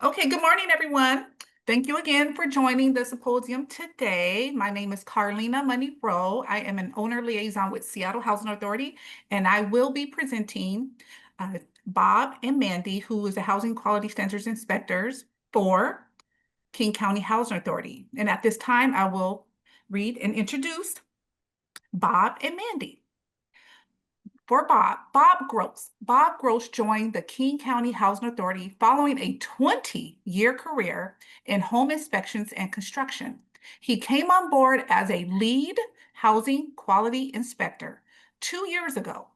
Okay, good morning, everyone. Thank you again for joining the symposium today. My name is Carlina Monroe. I am an owner liaison with Seattle Housing Authority, and I will be presenting Bob and Mandy, who is the Housing Quality Standards Inspectors for King County Housing Authority. And at this time, I will read and introduce Bob and Mandy. For Bob Gross. Bob Gross joined the King County Housing Authority following a 20-year career in home inspections and construction. He came on board as a lead housing quality inspector 2 years ago.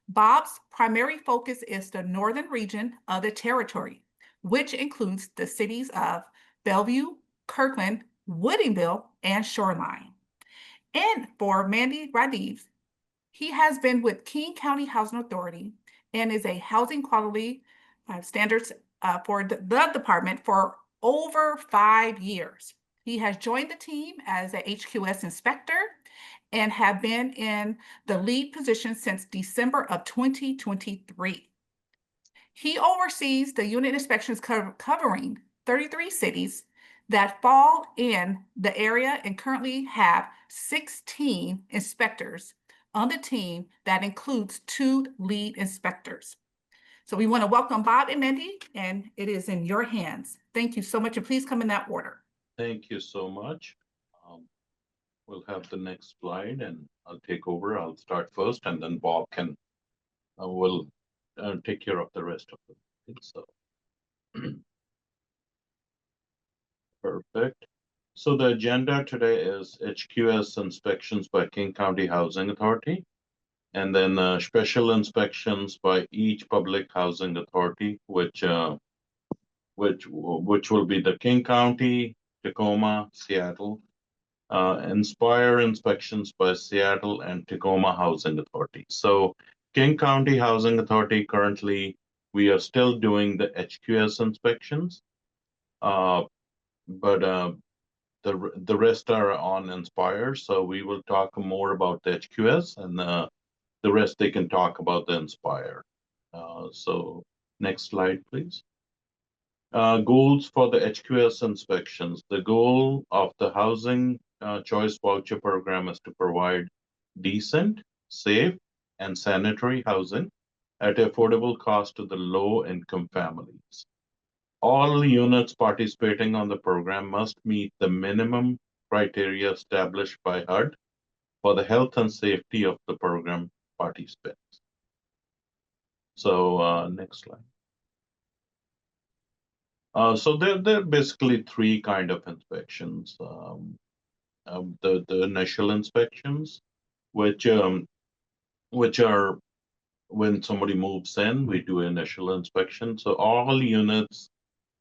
Bob's primary focus is the northern region of the territory, which includes the cities of Bellevue, Kirkland, Woodinville, and Shoreline. And for Mandy Randev, he has been with King County Housing Authority and is a housing quality standards for the department for over 5 years. He has joined the team as a HQS inspector and have been in the lead position since December of 2023. He oversees the unit inspections covering 33 cities that fall in the area and currently have 16 inspectors on the team that includes 2 lead inspectors. So we want to welcome Bob and Mandy, and it is in your hands. Thank you so much, and please come in that order. Thank you so much. We'll have the next slide and I'll take over. I'll start first and then Bob will take care of the rest of the things. So perfect. So the agenda today is HQS inspections by King County Housing Authority, and then special inspections by each public housing authority, which will be the King County, Tacoma, Seattle, Inspire inspections by Seattle and Tacoma Housing Authority. So King County Housing Authority, currently, we are still doing the HQS inspections, but the rest are on Inspire. So we will talk more about the HQS, and the rest they can talk about the Inspire. So next slide, please. Goals for the HQS inspections. The goal of the Housing Choice Voucher Program is to provide decent, safe, and sanitary housing at affordable cost to the low-income families. All units participating on the program must meet the minimum criteria established by HUD for the health and safety of the program participants. So next slide. So there are basically 3 kind of inspections. The initial inspections, which are when somebody moves in, we do initial inspection. So all units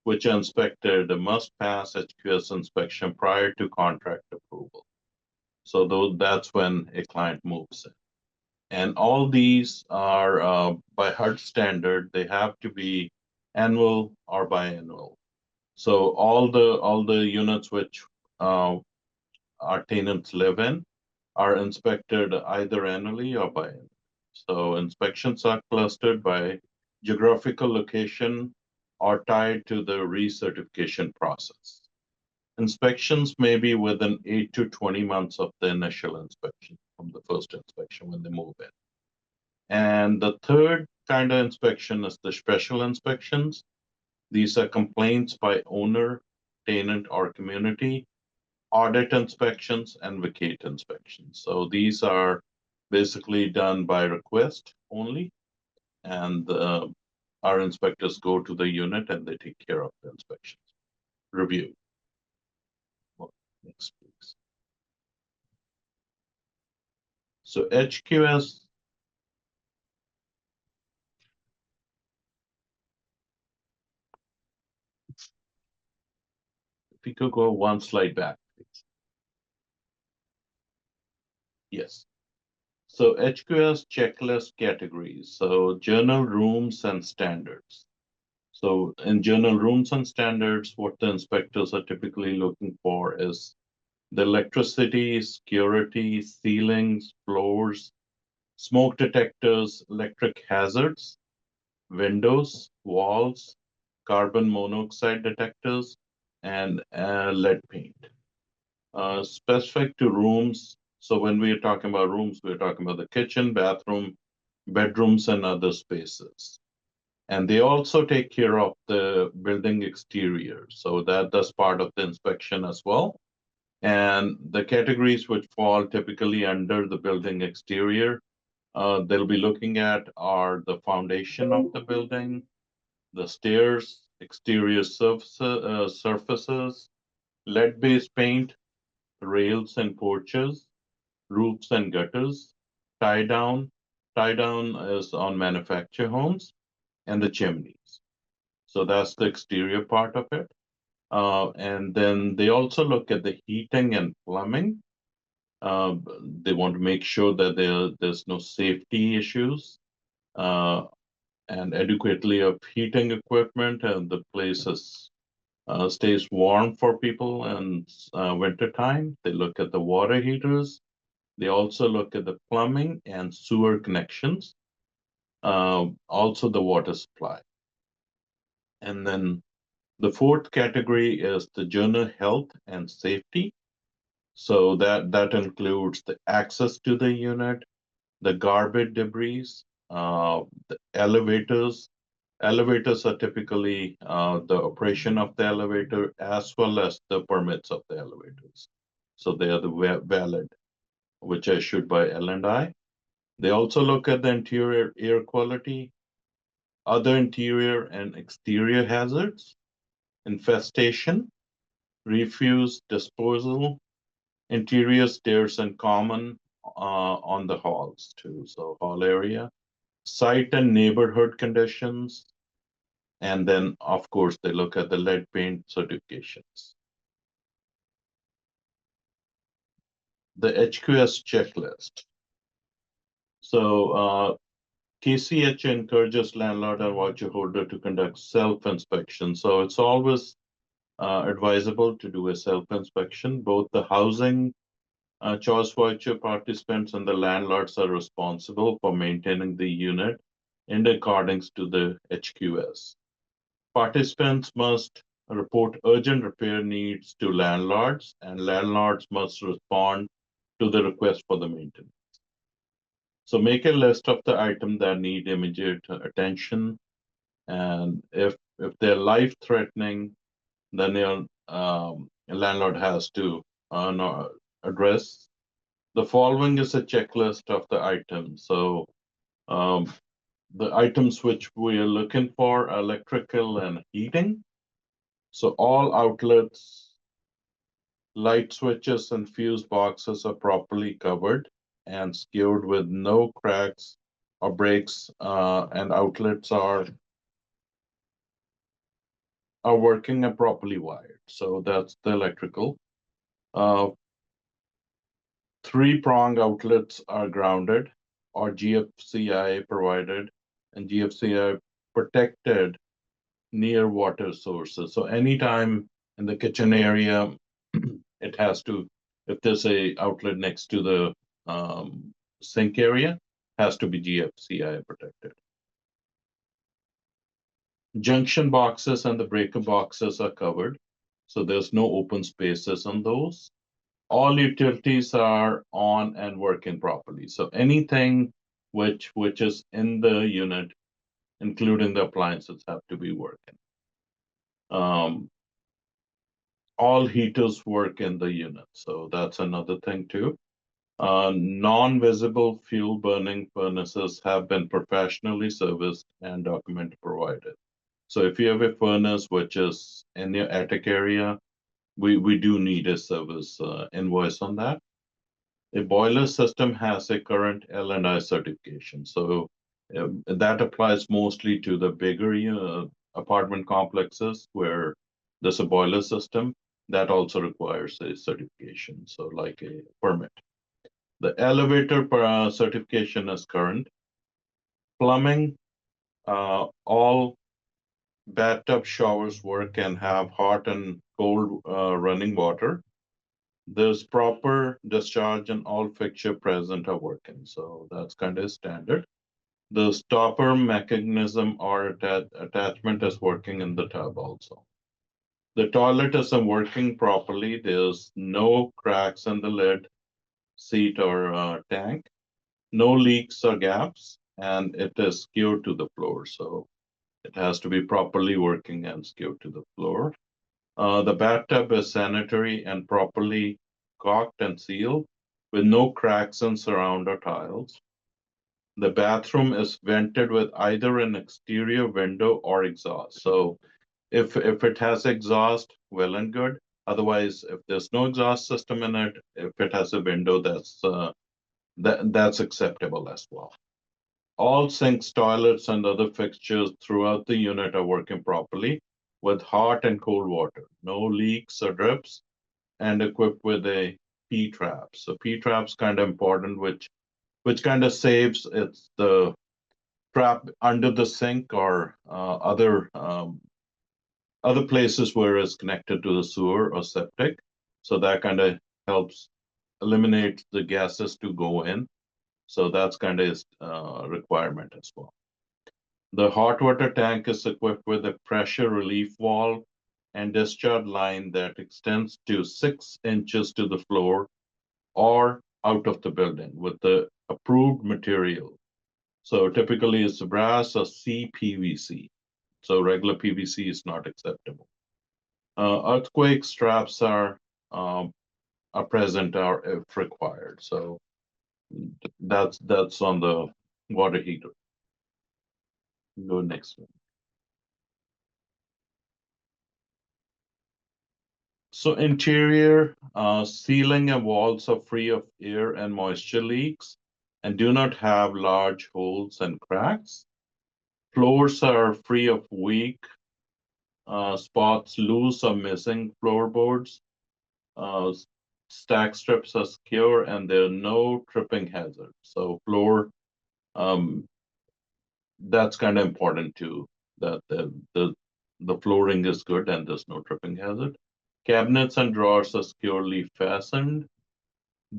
which are inspected must pass HQS inspection prior to contract approval. So that's when a client moves in. And all these are by HUD standard, they have to be annual or biannual. So all the units which our tenants live in are inspected either annually or biannually. So inspections are clustered by geographical location or tied to the recertification process. Inspections may be within 8 to 20 months of the initial inspection, from the first inspection when they move in. And the third kind of inspection is the special inspections. These are complaints by owner, tenant, or community, audit inspections, and vacate inspections. So these are basically done by request only, and our inspectors go to the unit and they take care of the inspections. Review. Next, please. So HQS. If you could go one slide back, please. Yes. So HQS checklist categories. So journal rooms and standards. So in journal rooms and standards, what the inspectors are typically looking for is the electricity, security, ceilings, floors, smoke detectors, electric hazards, windows, walls, carbon monoxide detectors, and lead paint. Specific to rooms, so when we are talking about rooms, we're talking about the kitchen, bathroom, bedrooms, and other spaces. And they also take care of the building exterior. So that's part of the inspection as well. And the categories which fall typically under the building exterior, they'll be looking at are the foundation of the building, the stairs, exterior surfaces, lead-based paint, rails and porches, roofs and gutters, tie down. Tie down is on manufactured homes, and the chimneys. So that's the exterior part of it. And then they also look at the heating and plumbing. Uh, they want to make sure that there's no safety issues and adequately of heating equipment, and the place stays warm for people in winter time. They look at the water heaters. They also look at the plumbing and sewer connections, also the water supply. And then the fourth category is the general health and safety. So that includes the access to the unit, the garbage debris, the elevators. Elevators are typically the operation of the elevator as well as the permits of the elevators. So they are the valid, which are issued by L&I. They also look at the interior air quality, other interior and exterior hazards, infestation, refuse disposal, interior stairs and common on the halls too. So hall area, site and neighborhood conditions, and then of course they look at the lead paint certifications. The HQS checklist. So KCH encourages landlord and voucher holder to conduct self-inspection. So it's always advisable to do a self-inspection. Both the housing choice voucher participants and the landlords are responsible for maintaining the unit in accordance to the HQS. Participants must report urgent repair needs to landlords, and landlords must respond to the request for the maintenance. So make a list of the items that need immediate attention, and if they're life-threatening, then your landlord has to address. The following is a checklist of the items. So the items which we are looking for are electrical and heating. So all outlets, light switches, and fuse boxes are properly covered and secured with no cracks or breaks, and outlets are working and properly wired. So that's the electrical. Three-prong outlets are grounded or GFCI provided, and GFCI protected near water sources. So anytime in the kitchen area, it has to, if there's a outlet next to the sink area, has to be GFCI protected. Junction boxes and the breaker boxes are covered, so there's no open spaces on those. All utilities are on and working properly. So anything which is in the unit, including the appliances, have to be working. All heaters work in the unit, so that's another thing too. Non-visible fuel burning furnaces have been professionally serviced and document provided. So if you have a furnace which is in your attic area, we do need a service invoice on that. A boiler system has a current L&I certification, so that applies mostly to the bigger apartment complexes where there's a boiler system that also requires a certification, so like a permit. The elevator certification is current. Plumbing, all bathtub showers work and have hot and cold running water. There's proper discharge and all fixture present are working. So that's kind of standard. The stopper mechanism or attachment is working in the tub also. The toilet is working properly. There's no cracks in the lid, seat, or tank, no leaks or gaps, and it is secured to the floor. So it has to be properly working and secured to the floor. The bathtub is sanitary and properly caulked and sealed with no cracks in surround or tiles. The bathroom is vented with either an exterior window or exhaust. So if it has exhaust, well and good. Otherwise, if there's no exhaust system in it, if it has a window, that's acceptable as well. All sinks, toilets, and other fixtures throughout the unit are working properly with hot and cold water, no leaks or drips, and equipped with a P trap. So P trap's kind of important, which kind of saves it's the trap under the sink or other places where it's connected to the sewer or septic. So that kind of helps eliminate the gases to go in. So that's kind of a requirement as well. The hot water tank is equipped with a pressure relief valve and discharge line that extends to 6 inches to the floor or out of the building with the approved material. So typically it's brass or CPVC. So regular PVC is not acceptable. Earthquake straps are present or if required. So that's on the water heater. Go next one. So interior ceiling and walls are free of air and moisture leaks and do not have large holes and cracks. Floors are free of weak spots, loose or missing floorboards. Stack strips are secure and there are no tripping hazards. So floor, that's kind of important too, that the flooring is good and there's no tripping hazard. Cabinets and drawers are securely fastened.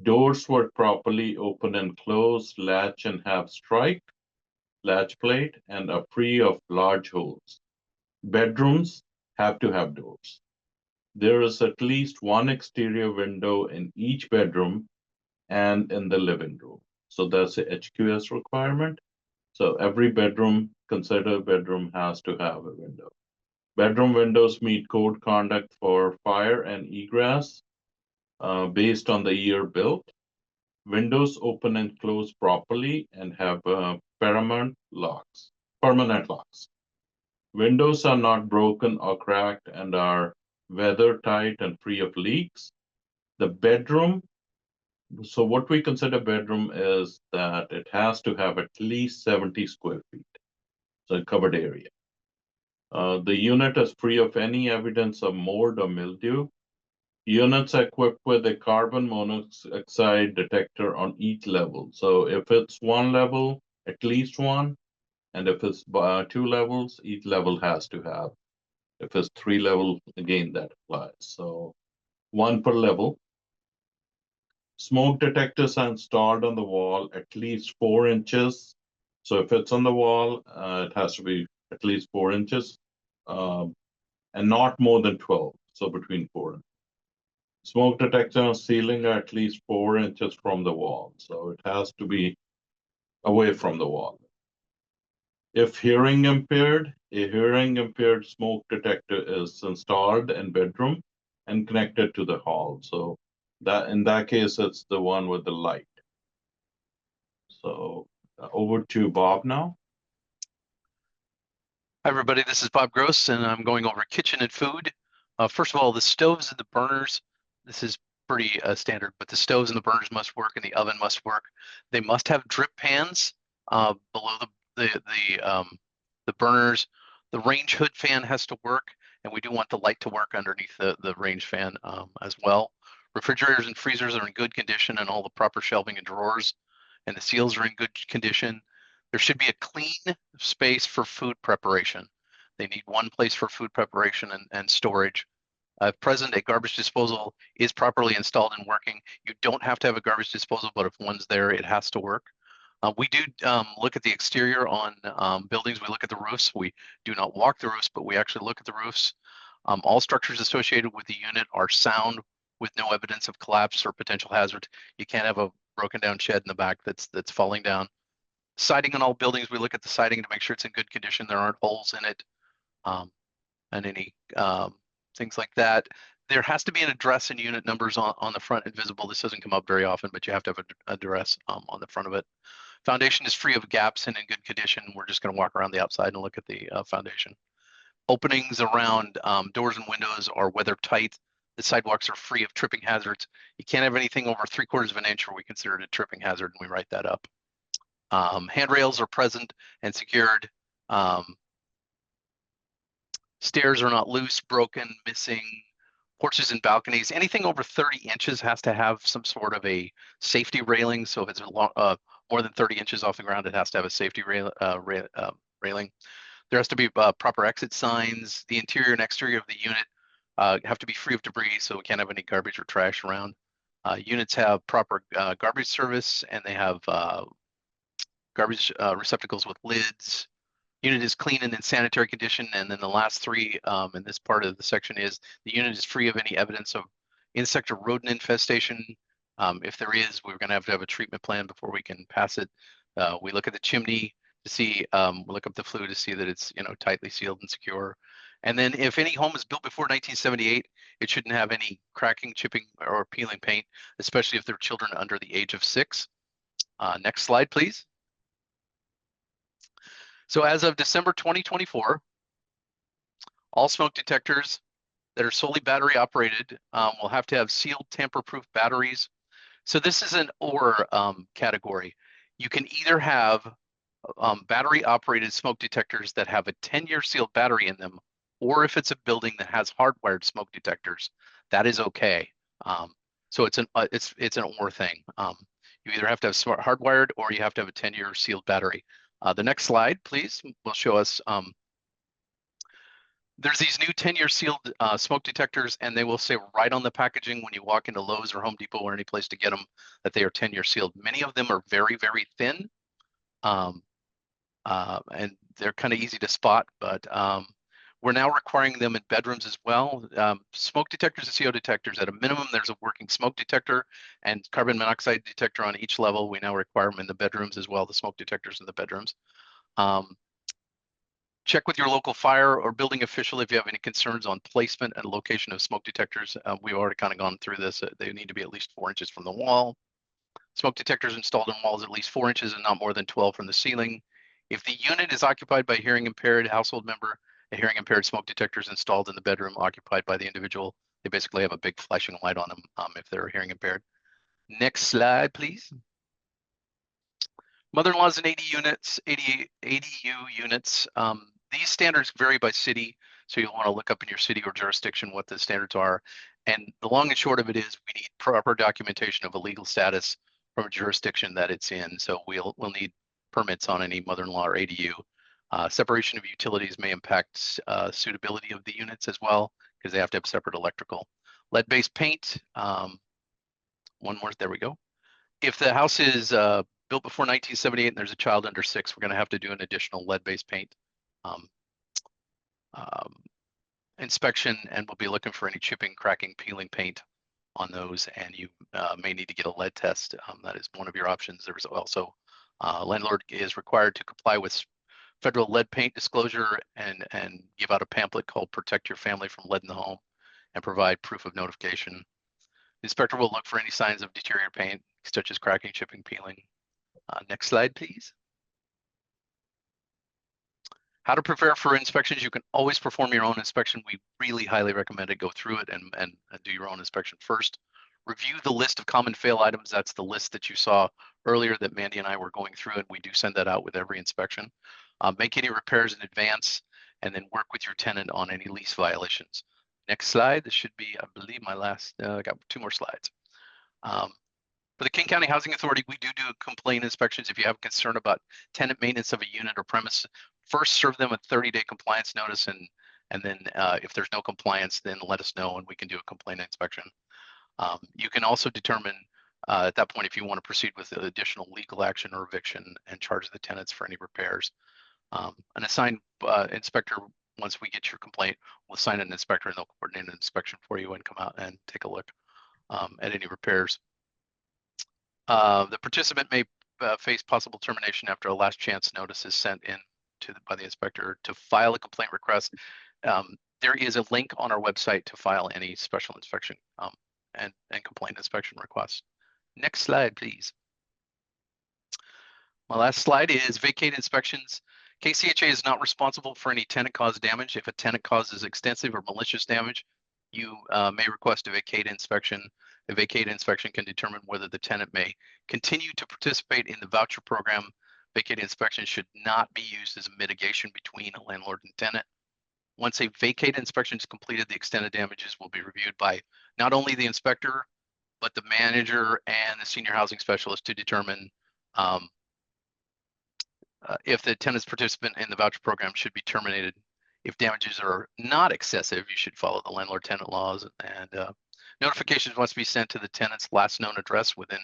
Doors work properly, open and close, latch and have strike, latch plate, and are free of large holes. Bedrooms have to have doors. There is at least one exterior window in each bedroom and in the living room. So that's a HQS requirement. So every bedroom, considered bedroom, has to have a window. Bedroom windows meet code conduct for fire and egress based on the year built. Windows open and close properly and have permanent locks. Windows are not broken or cracked and are weather tight and free of leaks. The bedroom, so what we consider bedroom is that it has to have at least 70 square feet, so a covered area. The unit is free of any evidence of mold or mildew. Units are equipped with a carbon monoxide detector on each level. So if it's one level, at least one, and if it's 2 levels, each level has to have. If it's 3 levels, again, that applies. So 1 per level. Smoke detectors are installed on the wall at least 4 inches. So if it's on the wall, it has to be at least 4 inches and not more than 12. So between 4 and smoke detector on ceiling are at least 4 inches from the wall. So it has to be away from the wall. If hearing impaired, a hearing impaired smoke detector is installed in bedroom and connected to the hall. So that in that case, it's the one with the light. So over to Bob now. Hi, everybody. This is Bob Gross, and I'm going over kitchen and food. First of all, the stoves and the burners, this is pretty standard, but the stoves and the burners must work and the oven must work. They must have drip pans below the burners. The range hood fan has to work, and we do want the light to work underneath the range fan as well. Refrigerators and freezers are in good condition and all the proper shelving and drawers, and the seals are in good condition. There should be a clean space for food preparation. They need one place for food preparation and storage. At present, a garbage disposal is properly installed and working. You don't have to have a garbage disposal, but if one's there, it has to work. We do look at the exterior on buildings. We look at the roofs. We do not walk the roofs, but we actually look at the roofs. All structures associated with the unit are sound with no evidence of collapse or potential hazard. You can't have a broken down shed in the back that's falling down. Siding on all buildings, we look at the siding to make sure it's in good condition. There aren't holes in it, and any things like that. There has to be an address and unit numbers on the front and visible. This doesn't come up very often, but you have to have an address on the front of it. Foundation is free of gaps and in good condition. We're just going to walk around the outside and look at the foundation. Openings around doors and windows are weather tight. The sidewalks are free of tripping hazards. You can't have anything over 3/4 of an inch, or we consider it a tripping hazard, and we write that up. Handrails are present and secured. Stairs are not loose, broken, missing. Porches and balconies, anything over 30 inches has to have some sort of a safety railing. So if it's more than 30 inches off the ground, it has to have a safety railing. There has to be proper exit signs. The interior and exterior of the unit have to be free of debris, so we can't have any garbage or trash around. Units have proper garbage service, and they have garbage receptacles with lids. Unit is clean and in sanitary condition. And then the last three in this part of the section is the unit is free of any evidence of insect or rodent infestation. If there is, we're going to have a treatment plan before we can pass it. We look at the chimney to see, we look up the flue to see that it's tightly sealed and secure. And then if any home is built before 1978, it shouldn't have any cracking, chipping, or peeling paint, especially if they're children under the age of 6. Next slide, please. So as of December 2024, all smoke detectors that are solely battery operated will have to have sealed tamper-proof batteries. So this is an or category. You can either have battery operated smoke detectors that have a 10-year sealed battery in them, or if it's a building that has hardwired smoke detectors, that is okay. So it's an or thing. You either have to have smart hardwired or you have to have a 10-year sealed battery. The next slide, please, will show us there's these new 10-year sealed smoke detectors, and they will say right on the packaging when you walk into Lowe's or Home Depot or any place to get them that they are 10-year sealed. Many of them are very, very thin, and they're kind of easy to spot, but we're now requiring them in bedrooms as well. Smoke detectors and CO detectors, at a minimum, there's a working smoke detector and carbon monoxide detector on each level. We now require them in the bedrooms as well, the smoke detectors in the bedrooms. Check with your local fire or building official if you have any concerns on placement and location of smoke detectors. We've already kind of gone through this. They need to be at least 4 inches from the wall. Smoke detectors installed in walls at least 4 inches and not more than 12 from the ceiling. If the unit is occupied by a hearing impaired household member, a hearing impaired smoke detector is installed in the bedroom occupied by the individual. They basically have a big flashing light on them if they're hearing impaired. Next slide, please. Mother-in-laws and ADU units. These standards vary by city, so you'll want to look up in your city or jurisdiction what the standards are. And the long and short of it is we need proper documentation of a legal status from a jurisdiction that it's in. So we'll need permits on any mother-in-law or ADU. Separation of utilities may impact suitability of the units as well, because they have to have separate electrical. Lead-based paint, one more, there we go. If the house is built before 1978 and there's a child under 6, we're going to have to do an additional lead-based paint inspection, and we'll be looking for any chipping, cracking, peeling paint on those, and you may need to get a lead test. That is one of your options. There's also landlord is required to comply with federal lead paint disclosure and give out a pamphlet called Protect Your Family from Lead in the Home and provide proof of notification. The inspector will look for any signs of deteriorated paint, such as cracking, chipping, peeling. Next slide, please. How to prepare for inspections. You can always perform your own inspection. We really highly recommend it. Go through it and do your own inspection first. Review the list of common fail items. That's the list that you saw earlier that Mandy and I were going through, and we do send that out with every inspection. Make any repairs in advance, and then work with your tenant on any lease violations. Next slide. This should be, I believe, my last, I got 2 more slides. For the King County Housing Authority, we do complaint inspections. If you have concern about tenant maintenance of a unit or premise, first serve them a 30-day compliance notice, and then if there's no compliance, then let us know and we can do a complaint inspection. You can also determine At that point, if you want to proceed with additional legal action or eviction and charge the tenants for any repairs. An assigned inspector, once we get your complaint, will assign an inspector and they'll coordinate an inspection for you and come out and take a look at any repairs. The participant may face possible termination after a last chance notice is sent in by the inspector. To file a complaint request, there is a link on our website to file any special inspection and complaint inspection requests. Next slide, please. My last slide is vacate inspections. KCHA is not responsible for any tenant-caused damage. If a tenant causes extensive or malicious damage, you may request a vacate inspection. A vacate inspection can determine whether the tenant may continue to participate in the voucher program. Vacate inspection should not be used as a mitigation between a landlord and tenant. Once a vacate inspection is completed, the extent of damages will be reviewed by not only the inspector, but the manager and the senior housing specialist to determine if the tenant's participant in the voucher program should be terminated. If damages are not excessive, you should follow the landlord-tenant laws, and notifications must be sent to the tenant's last known address within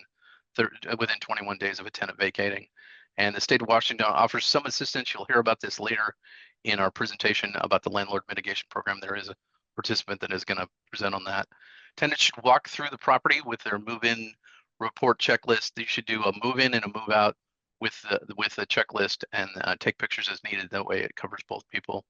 21 days of a tenant vacating. And the state of Washington offers some assistance. You'll hear about this later in our presentation about the landlord mitigation program. There is a participant that is going to present on that. Tenants should walk through the property with their move-in report checklist. You should do a move-in and a move-out with the checklist and take pictures as needed. That way it covers both people.